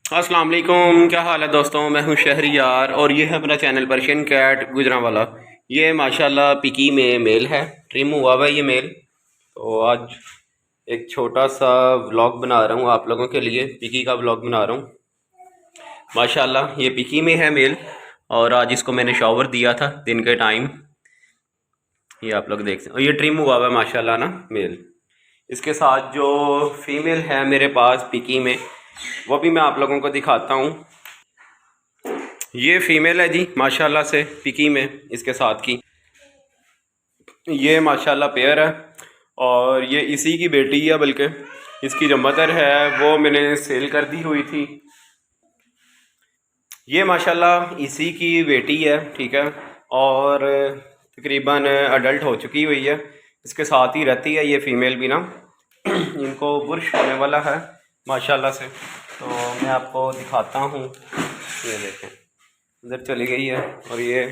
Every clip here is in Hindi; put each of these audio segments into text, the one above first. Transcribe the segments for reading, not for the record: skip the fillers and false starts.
अस्सलाम वालेकुम, क्या हाल है दोस्तों। मैं हूं शहरियार और ये है मेरा चैनल पर्शियन कैट गुजरांवाला। ये माशाल्लाह पिकी में मेल है, ट्रिम हुआ हुआ है ये मेल। तो आज एक छोटा सा व्लॉग बना रहा हूँ आप लोगों के लिए, पिकी का व्लॉग बना रहा हूँ। माशाल्लाह ये पिकी में है मेल और आज इसको मैंने शॉवर दिया था दिन के टाइम। ये आप लोग देख सकते हैं, और ये ट्रिम हुआ हुआ है माशाल्लाह ना मेल। इसके साथ जो फीमेल है मेरे पास पिकी में, वो भी मैं आप लोगों को दिखाता हूँ। ये फीमेल है जी माशाल्लाह से पिकी में इसके साथ की। ये माशाल्लाह पेयर है और ये इसी की बेटी है, बल्कि इसकी जो मदर है वो मैंने सेल कर दी हुई थी। ये माशाल्लाह इसी की बेटी है, ठीक है। और तकरीबन अडल्ट हो चुकी हुई है, इसके साथ ही रहती है ये फीमेल भी ना। इनको बुर्श होने वाला है माशाल्लाह से। तो मैं आपको दिखाता हूँ, ये देखें इधर चली गई है। और ये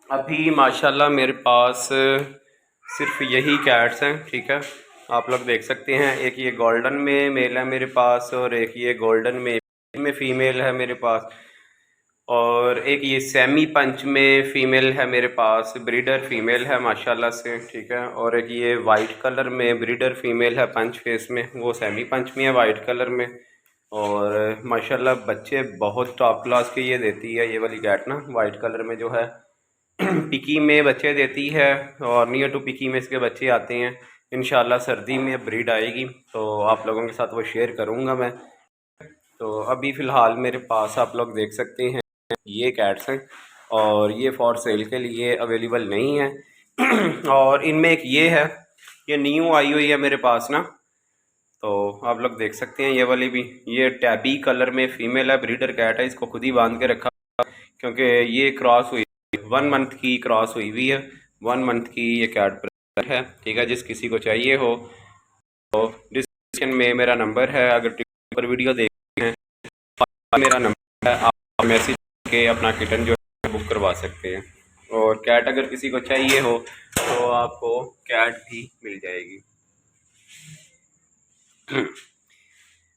अभी माशाल्लाह मेरे पास सिर्फ यही कैट्स हैं, ठीक है। आप लोग देख सकते हैं, एक ये गोल्डन में मेल है मेरे पास और एक ये गोल्डन में फ़ीमेल है मेरे पास, और एक ये सेमी पंच में फ़ीमेल है मेरे पास, ब्रीडर फ़ीमेल है माशाल्लाह से, ठीक है। और एक ये वाइट कलर में ब्रीडर फ़ीमेल है पंच फेस में, वो सेमी पंच में है वाइट कलर में। और माशाल्लाह बच्चे बहुत टॉप क्लास के ये देती है ये वाली कैट ना, वाइट कलर में जो है पिकी में बच्चे देती है। और नियर टू पिकी में इसके बच्चे आते हैं। इंशाल्लाह सर्दी में ब्रीड आएगी तो आप लोगों के साथ वो शेयर करूँगा मैं। तो अभी फ़िलहाल मेरे पास आप लोग देख सकते हैं ये कैट्स हैं और ये फॉर सेल के लिए अवेलेबल नहीं है। और इनमें एक ये है, ये न्यू आई हुई है मेरे पास ना। तो आप लोग देख सकते हैं ये वाली भी, ये टैबी कलर में फ़ीमेल है, ब्रीडर कैट है। इसको खुद ही बांध के रखा क्योंकि ये क्रॉस हुई 1 मंथ की क्रॉस हुई हुई है। 1 मंथ की ये कैट है, ठीक है। जिस किसी को चाहिए हो तो डिस्क्रिप्शन में मेरा नंबर है, अगर टिकट पर वीडियो देखते हैं मेरा नंबर है, आप मैसेज करके अपना किटन जो है बुक करवा सकते हैं। और कैट अगर किसी को चाहिए हो तो आपको कैट भी मिल जाएगी।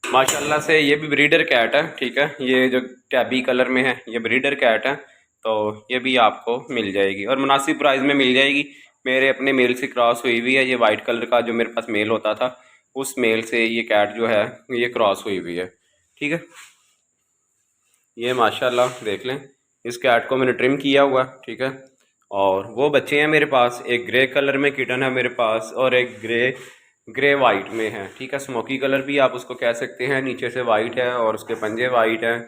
माशाल्लाह से ये भी ब्रीडर कैट है, ठीक है। ये जो टैबी कलर में है ये ब्रीडर कैट है, तो ये भी आपको मिल जाएगी और मुनासिब प्राइस में मिल जाएगी। मेरे अपने मेल से क्रॉस हुई हुई है, ये वाइट कलर का जो मेरे पास मेल होता था उस मेल से ये कैट जो है ये क्रॉस हुई हुई है, ठीक है। ये माशाल्लाह देख लें, इस कैट को मैंने ट्रिम किया हुआ, ठीक है। और वो बच्चे हैं मेरे पास, एक ग्रे कलर में किटन है मेरे पास और एक ग्रे वाइट में है, ठीक है। स्मोकी कलर भी आप उसको कह सकते हैं, नीचे से वाइट है और उसके पंजे वाइट हैं।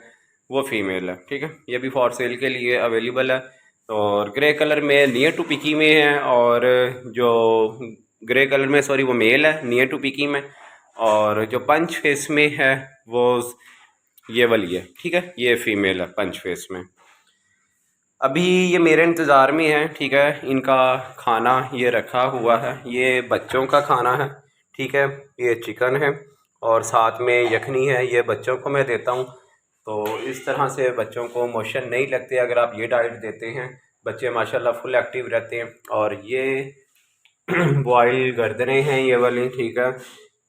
वो फीमेल है, ठीक है। ये भी फॉर सेल के लिए अवेलेबल है। और ग्रे कलर में नियर टू पिकी में है, और जो ग्रे कलर में सॉरी वो मेल है नियर टू पिकी में, और जो पंच फेस में है वो ये वाली है, ठीक है। ये फीमेल है पंच फेस में। अभी ये मेरे इंतज़ार में है, ठीक है। इनका खाना ये रखा हुआ है, ये बच्चों का खाना है, ठीक है। ये चिकन है और साथ में यखनी है, ये बच्चों को मैं देता हूँ। तो इस तरह से बच्चों को मोशन नहीं लगते अगर आप ये डाइट देते हैं। बच्चे माशाल्लाह फुल एक्टिव रहते हैं। और ये बॉयल गर्दनें हैं ये वाली, ठीक है।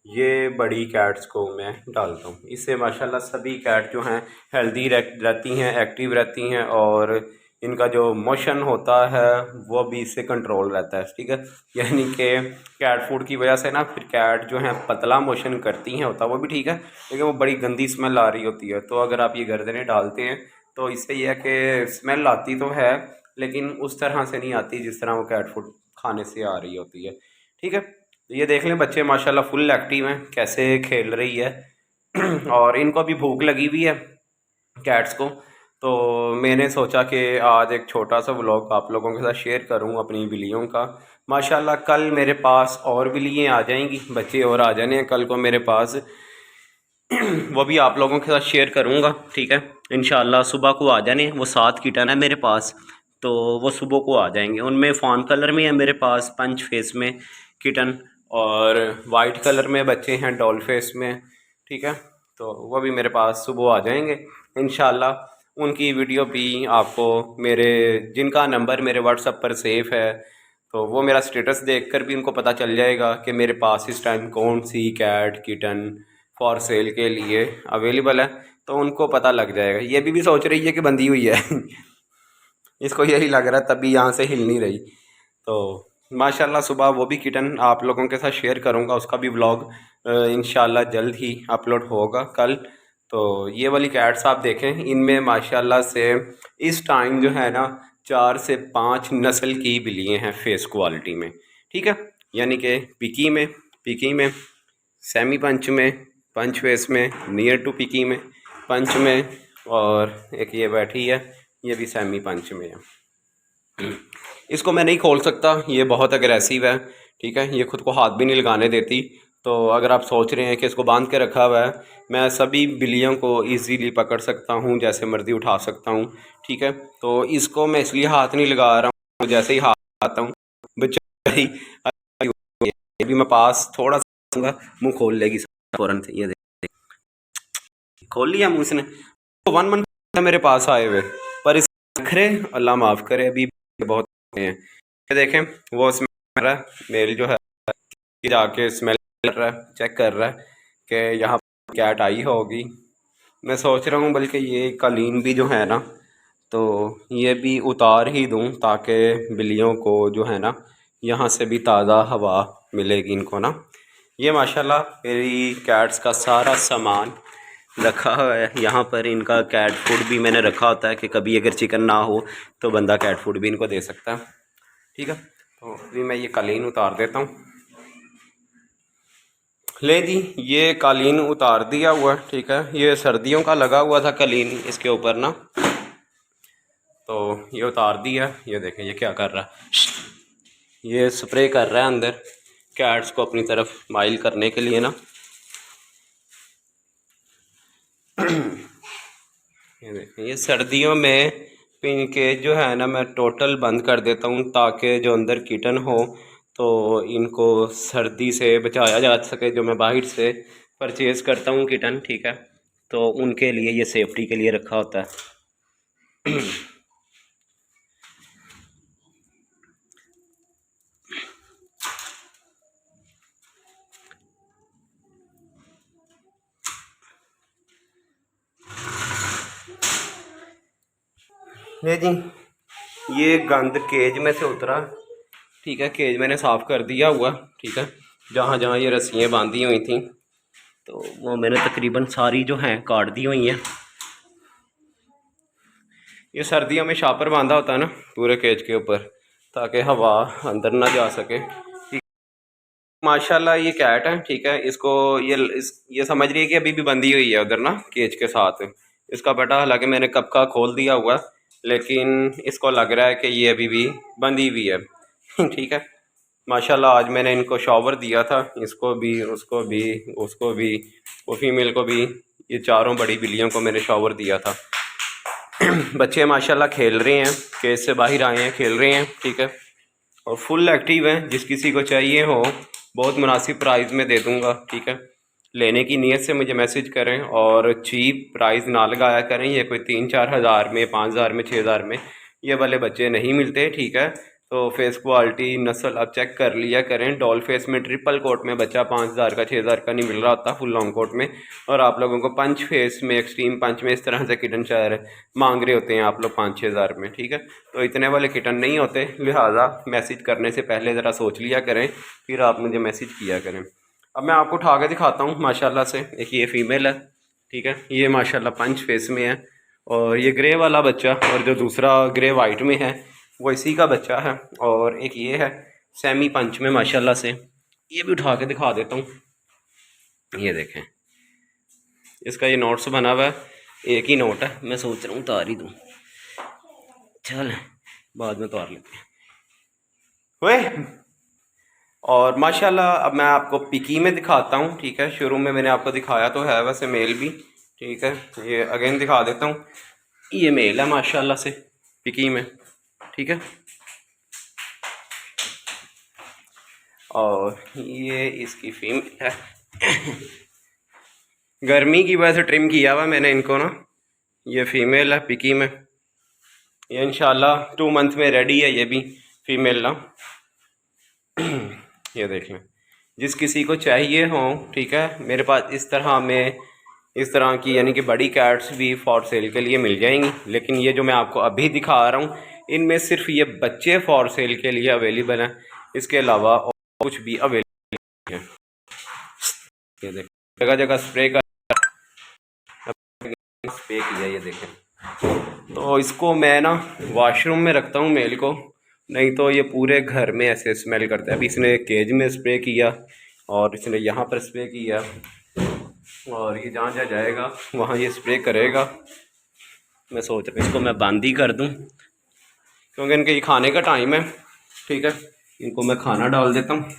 ये बड़ी कैट्स को मैं डालता हूँ, इससे माशाल्लाह सभी कैट जो हैं हेल्दी रहती हैं, एक्टिव रहती हैं, और इनका जो मोशन होता है वो भी इससे कंट्रोल रहता है, ठीक है। यानी कि कैट फूड की वजह से ना फिर कैट जो है पतला मोशन करती हैं होता वो भी ठीक है, लेकिन वो बड़ी गंदी स्मेल आ रही होती है। तो अगर आप ये गर्दनें डालते हैं तो इससे यह है कि स्मेल आती तो है लेकिन उस तरह से नहीं आती जिस तरह वो कैट फूड खाने से आ रही होती है, ठीक है। तो ये देख लें बच्चे माशाल्लाह फुल एक्टिव हैं, कैसे खेल रही है। और इनको भी भूख लगी हुई है कैट्स को। तो मैंने सोचा कि आज एक छोटा सा व्लॉग आप लोगों के साथ शेयर करूं अपनी बिल्लियों का। माशाल्लाह कल मेरे पास और बिल्लियाँ आ जाएंगी, बच्चे और आ जाने हैं कल को मेरे पास। वो भी आप लोगों के साथ शेयर करूंगा, ठीक है। इंशाल्लाह सुबह को आ जाने, वो 7 किटन है मेरे पास, तो वो सुबह को आ जाएंगे। उनमें फ़ॉन कलर में है मेरे पास पंच फेस में किटन, और वाइट कलर में बच्चे हैं डॉल फेस में, ठीक है। तो वो भी मेरे पास सुबह आ जाएंगे इंशाल्लाह। उनकी वीडियो भी आपको मेरे जिनका नंबर मेरे व्हाट्सएप पर सेव है तो वो मेरा स्टेटस देखकर भी उनको पता चल जाएगा कि मेरे पास इस टाइम कौन सी कैट किटन फॉर सेल के लिए अवेलेबल है, तो उनको पता लग जाएगा। ये भी सोच रही है कि बंधी हुई है इसको यही लग रहा है, तभी यहाँ से हिल नहीं रही। तो माशाल्लाह सुबह वो भी किटन आप लोगों के साथ शेयर करूँगा, उसका भी व्लॉग इंशाल्लाह जल्द ही अपलोड होगा कल। तो ये वाली कैट्स आप देखें, इनमें माशाल्लाह से इस टाइम जो है ना 4 से 5 नस्ल की बिल्लियाँ हैं फेस क्वालिटी में, ठीक है। यानी कि पिकी में, सेमी पंच में, पंच फेस में, नियर टू पिकी में, पंच में, और एक ये बैठी है, ये भी सेमी पंच में है। इसको मैं नहीं खोल सकता, ये बहुत अग्रेसिव है, ठीक है। ये खुद को हाथ भी नहीं लगाने देती। तो अगर आप सोच रहे हैं कि इसको बांध के रखा हुआ है, मैं सभी बिल्लियों को इजीली पकड़ सकता हूँ, जैसे मर्जी उठा सकता हूँ, ठीक है। तो इसको मैं इसलिए हाथ नहीं लगा रहा हूँ, जैसे ही हाथ आता हूँ बेचारी ये भी मैं पास थोड़ा सा मुँह खोल लेगी फ़ौरन से। ये देख खोल लिया मुँह इसने, तो 1 मंथ मेरे पास आए हुए, पर इस नखरे अल्लाह माफ़ करे अभी बहुत हैं। ये देखें वो स्मेल मेल जो है कि जाके स्मेल कर रहा है, चेक कर रहा है कि यहाँ कैट आई होगी। मैं सोच रहा हूँ बल्कि ये कालीन भी जो है ना, तो ये भी उतार ही दूँ, ताकि बिल्लियों को जो है ना यहाँ से भी ताज़ा हवा मिलेगी इनको ना। ये माशाल्लाह मेरी कैट्स का सारा सामान रखा हुआ है यहाँ पर। इनका कैट फूड भी मैंने रखा होता है कि कभी अगर चिकन ना हो तो बंदा कैट फूड भी इनको दे सकता है, ठीक है। तो अभी मैं ये कालीन उतार देता हूँ। ले जी, ये कालीन उतार दिया हुआ है, ठीक है। ये सर्दियों का लगा हुआ था कालीन इसके ऊपर ना, तो ये उतार दिया। ये देखें ये क्या कर रहा है, ये स्प्रे कर रहा है अंदर कैट्स को अपनी तरफ माइल करने के लिए ना। ये देखें, ये सर्दियों में पिन केज जो है ना मैं टोटल बंद कर देता हूँ, ताकि जो अंदर किटन हो तो इनको सर्दी से बचाया जा सके। जो मैं बाहर से परचेज़ करता हूँ किटन, ठीक है, तो उनके लिए ये सेफ्टी के लिए रखा होता है। ले जी, ये गंद केज में से उतरा, ठीक है। केज मैंने साफ़ कर दिया हुआ, ठीक है। जहाँ जहाँ ये रस्सियाँ बांधी हुई थी तो वो मैंने तकरीबन सारी जो हैं काट दी हुई हैं। ये सर्दियों में शापर बांधा होता है ना पूरे केज के ऊपर, ताकि हवा अंदर ना जा सके। माशाल्लाह ये कैट है, ठीक है। इसको ये समझ रही है कि अभी भी बंधी हुई है उधर ना केज के साथ। इसका बेटा हालांकि मैंने कब का खोल दिया हुआ, लेकिन इसको लग रहा है कि ये अभी भी बंधी हुई है ठीक है। माशाल्लाह आज मैंने इनको शॉवर दिया था, इसको भी, उसको भी, उसको भी, वो फीमेल को भी, ये चारों बड़ी बिल्लियों को मैंने शॉवर दिया था। बच्चे माशाल्लाह खेल रहे हैं, केज से बाहर आए हैं, खेल रहे हैं, ठीक है, और फुल एक्टिव हैं। जिस किसी को चाहिए हो बहुत मुनासिब प्राइस में दे दूंगा, ठीक है। लेने की नीयत से मुझे मैसेज करें, और चीप प्राइस ना लगाया करें। ये कोई 3-4 हज़ार में, 5 हज़ार में, 6 हज़ार में ये वाले बच्चे नहीं मिलते, ठीक है। तो फेस क्वालिटी नस्ल आप चेक कर लिया करें। डॉल फेस में ट्रिपल कोट में बच्चा 5 हज़ार का, 6 हज़ार का नहीं मिल रहा होता फुल लॉन्ग कोट में, और आप लोगों को पंच फेस में, एक्सट्रीम पंच में इस तरह से किटन शायर मांग रहे होते हैं आप लोग 5-6 हज़ार में, ठीक है। तो इतने वाले किटन नहीं होते, लिहाजा मैसेज करने से पहले ज़रा सोच लिया करें, फिर आप मुझे मैसेज किया करें। अब मैं आपको उठा के दिखाता हूँ माशाल्लाह से। एक ये फीमेल है, ठीक है, ये माशाल्लाह पंच फेस में है, और ये ग्रे वाला बच्चा, और जो दूसरा ग्रे वाइट में है वो इसी का बच्चा है, और एक ये है सेमी पंच में माशाल्लाह से। ये भी उठा के दिखा देता हूँ। ये देखें, इसका ये नोट्स बना हुआ है, एक ही नोट है। मैं सोच रहा हूँ उतार ही दूँ, चल बाद में उतार लेते हैं वे। और माशाल्लाह अब मैं आपको पिकी में दिखाता हूँ, ठीक है। शुरू में मैंने आपको दिखाया तो है वैसे मेल भी, ठीक है। ये अगेन दिखा देता हूँ, ये मेल है माशाल्लाह से पिकी में, ठीक है। और ये इसकी फीमेल है गर्मी की वजह से ट्रिम किया हुआ मैंने इनको ना। ये फीमेल है पिकी में, ये इंशाल्लाह 2 मंथ में रेडी है ये भी फीमेल ना। ये देख लें, जिस किसी को चाहिए हो, ठीक है, मेरे पास इस तरह की यानी कि बड़ी कैट्स भी फॉर सेल के लिए मिल जाएंगी। लेकिन ये जो मैं आपको अभी दिखा रहा हूँ, इनमें सिर्फ ये बच्चे फॉर सेल के लिए अवेलेबल हैं, इसके अलावा और कुछ भी अवेलेबल है। ये देखें, जगह जगह स्प्रे किया, ये देखें। तो इसको मैं ना वॉशरूम में रखता हूँ मेल को, नहीं तो ये पूरे घर में ऐसे स्मेल करता है। अभी इसने केज में स्प्रे किया और इसने यहाँ पर स्प्रे किया, और ये जहाँ जहाँ जाएगा वहाँ ये स्प्रे करेगा। मैं सोच रहा हूँ इसको मैं बंद ही कर दूँ, क्योंकि इनके ये खाने का टाइम है, ठीक है। इनको मैं खाना डाल देता हूँ।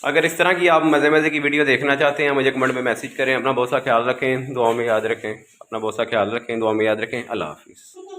अगर इस तरह की आप मज़े मज़े की वीडियो देखना चाहते हैं, मुझे कमेंट में मैसेज करें। अपना बहुत सा ख्याल रखें, दुआ में याद रखें। अपना बहुत सा ख्याल रखें, दुआ में याद रखें। अल्लाह हाफिज़।